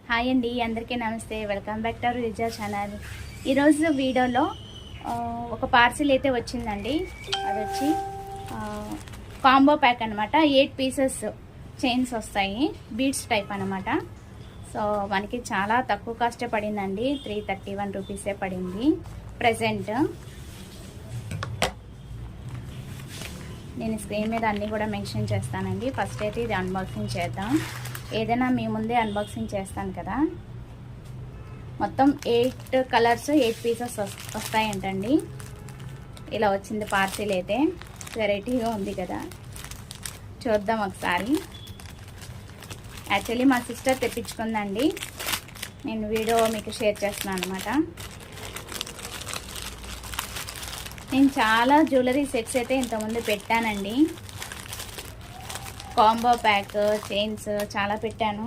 Hi అండి, అందరికీ నమస్తే. Welcome back to our Vijaya channel. ఈరోజు వీడియోలో ఒక పార్సిల్ అయితే వచ్చిందండి. అది వచ్చి కాంబో ప్యాక్ అనమాట. 8 పీసెస్ చైన్స్ వస్తాయి, బీడ్స్ టైప్ అనమాట. సో మనకి చాలా తక్కువ కాస్టే పడిందండి. 331 రూపీసే పడింది ప్రజెంట్. నేను స్క్రీన్ మీద అన్నీ కూడా మెన్షన్ చేస్తానండి. ఫస్ట్ అయితే ఇది అన్బాక్సింగ్ చేద్దాం. ఏదైనా మీ ముందే అన్బాక్సింగ్ చేస్తాను కదా. మొత్తం 8 కలర్స్ 8 పీసెస్ వస్తాయంటండి. ఇలా వచ్చింది పార్సిల్ అయితే. వెరైటీగా ఉంది కదా, చూద్దాం ఒకసారి. యాక్చువల్లీ మా సిస్టర్ తెప్పించుకుందండి. నేను వీడియో మీకు షేర్ చేస్తున్నాను అనమాట. నేను చాలా జ్యువెలరీ సెట్స్ అయితే ఇంతకుముందు పెట్టానండి. కాంబో ప్యాక్, చైన్స్ చాలా పెట్టాను.